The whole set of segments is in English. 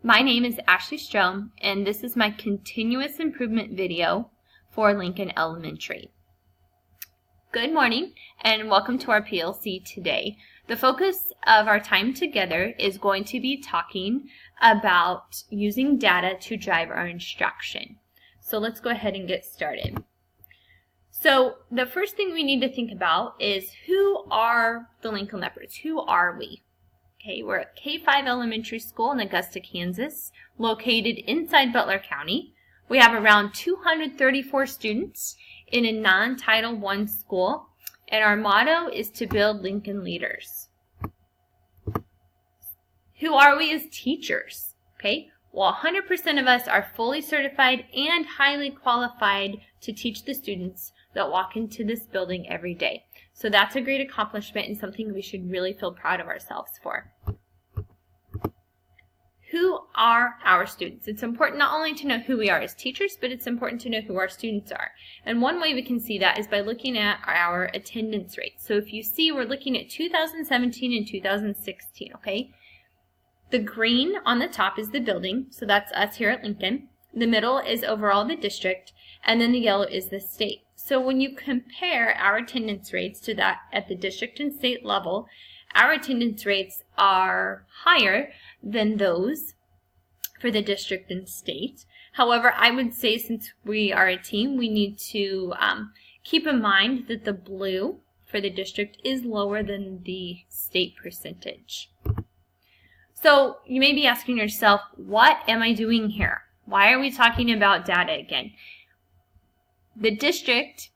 My name is Ashley Strom, and this is my continuous improvement video for Lincoln Elementary. Good morning, and welcome to our PLC today. The focus of our time together is going to be talking about using data to drive our instruction. So let's go ahead and get started. So the first thing we need to think about is, who are the Lincoln Leopards? Who are we? Okay, we're at K5 Elementary School in Augusta, Kansas, located inside Butler County. We have around 234 students in a non-Title I school, and our motto is to build Lincoln leaders. Who are we as teachers? Okay, well, 100% of us are fully certified and highly qualified to teach the students that walk into this building every day. So that's a great accomplishment and something we should really feel proud of ourselves for. Who are our students? It's important not only to know who we are as teachers, but it's important to know who our students are. And one way we can see that is by looking at our attendance rate. So if you see, we're looking at 2017 and 2016, okay? The green on the top is the building, so that's us here at Lincoln. The middle is overall the district, and then the yellow is the state. So when you compare our attendance rates to that at the district and state level, our attendance rates are higher than those for the district and state. However, I would say, since we are a team, we need to keep in mind that the blue for the district is lower than the state percentage. So you may be asking yourself, what am I doing here? Why are we talking about data again? The district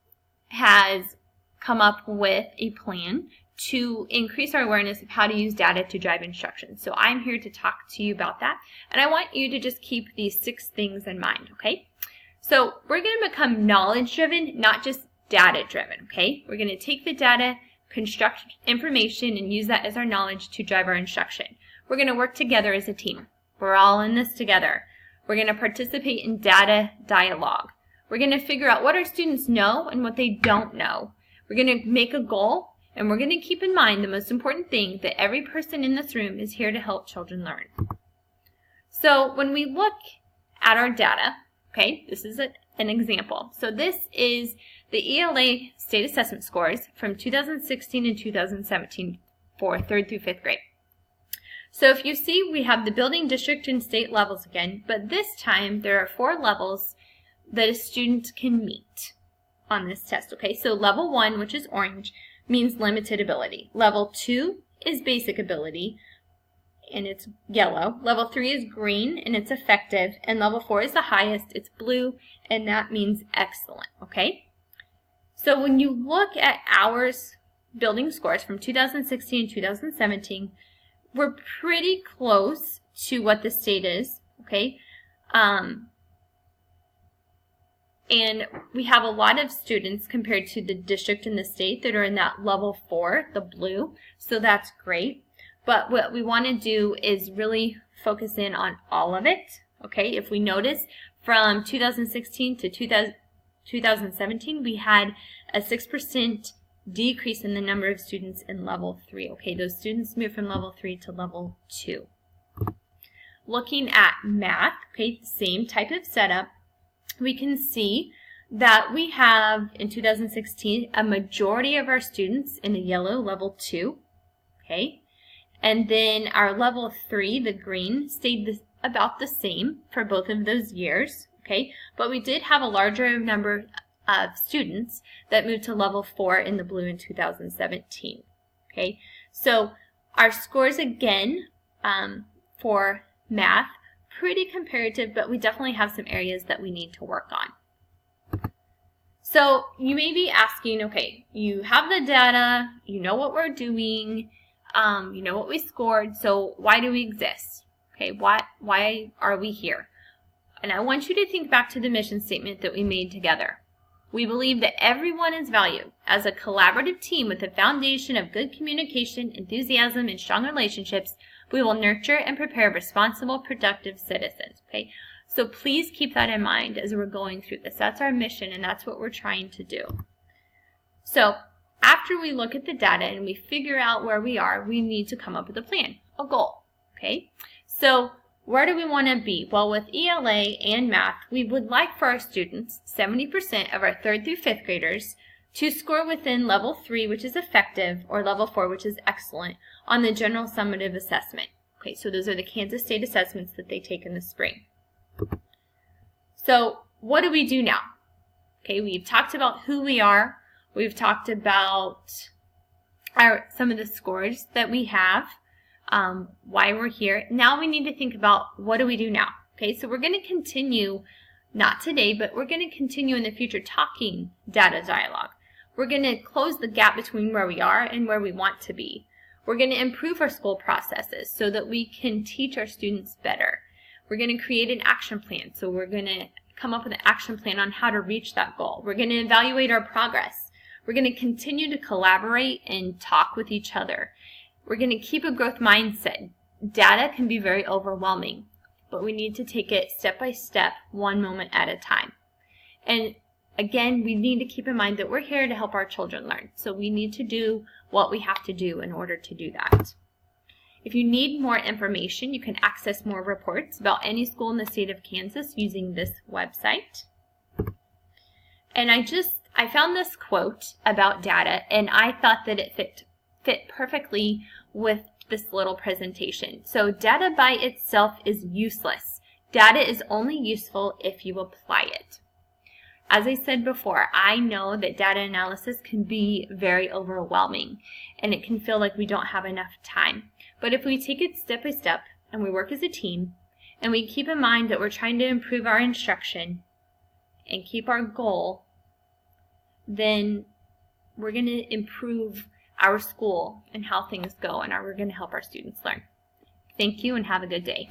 has come up with a plan to increase our awareness of how to use data to drive instruction. So I'm here to talk to you about that, and I want you to just keep these 6 things in mind, okay? So we're going to become knowledge-driven, not just data-driven, okay? We're going to take the data, construct information, and use that as our knowledge to drive our instruction. We're going to work together as a team. We're all in this together. We're going to participate in data dialogue. We're going to figure out what our students know and what they don't know. We're going to make a goal, and we're going to keep in mind the most important thing, that every person in this room is here to help children learn. So when we look at our data, okay, this is an example. So this is the ELA state assessment scores from 2016 and 2017 for 3rd through 5th grade. So if you see, we have the building, district, and state levels again, but this time there are 4 levels that a student can meet on this test, okay? So level 1, which is orange, means limited ability. Level 2 is basic ability, and it's yellow. Level 3 is green, and it's effective. And level 4 is the highest, it's blue, and that means excellent, okay? So when you look at our building scores from 2016 and 2017, we're pretty close to what the state is, okay? And we have a lot of students compared to the district and the state that are in that level 4, the blue, so that's great. But what we want to do is really focus in on all of it, okay? If we notice, from 2016 to 2017, we had a 6% decrease in the number of students in level 3, okay? Those students moved from level 3 to level 2. Looking at math, okay, same type of setup, we can see that we have, in 2016, a majority of our students in the yellow, level 2, okay? And then our level 3, the green, stayed about the same for both of those years, okay? But we did have a larger number of students that moved to level 4 in the blue in 2017, okay? So our scores, again, for math, pretty comparative, but we definitely have some areas that we need to work on. So you may be asking, okay, you have the data, you know what we're doing, you know what we scored, so why do we exist? Okay, why are we here? And I want you to think back to the mission statement that we made together. We believe that everyone is valued. As a collaborative team with a foundation of good communication, enthusiasm, and strong relationships, we will nurture and prepare responsible, productive citizens, okay? So please keep that in mind as we're going through this. That's our mission, and that's what we're trying to do. So after we look at the data and we figure out where we are, we need to come up with a plan, a goal, okay? So Where do we want to be? Well, with ELA and math, we would like for our students, 70% of our 3rd through 5th graders, to score within level 3, which is effective, or level 4, which is excellent, on the general summative assessment. Okay, so those are the Kansas State assessments that they take in the spring. So what do we do now? Okay, we've talked about who we are. We've talked about some of the scores that we have, why we're here. Now we need to think about what do we do now. Okay, so we're going to continue, not today, but we're going to continue in the future talking data dialogue. We're going to close the gap between where we are and where we want to be. We're going to improve our school processes so that we can teach our students better. We're going to create an action plan. So we're going to come up with an action plan on how to reach that goal. We're going to evaluate our progress. We're going to continue to collaborate and talk with each other. We're going to keep a growth mindset. Data can be very overwhelming, but we need to take it step by step, one moment at a time. And again, we need to keep in mind that we're here to help our children learn. So we need to do what we have to do in order to do that. If you need more information, you can access more reports about any school in the state of Kansas using this website. And I found this quote about data, and I thought that it fit perfectly with this little presentation. So data by itself is useless. Data is only useful if you apply it. As I said before, I know that data analysis can be very overwhelming, and it can feel like we don't have enough time. But if we take it step by step, and we work as a team, and we keep in mind that we're trying to improve our instruction and keep our goal, then we're going to improve our school and how things go, and we're going to help our students learn. Thank you and have a good day.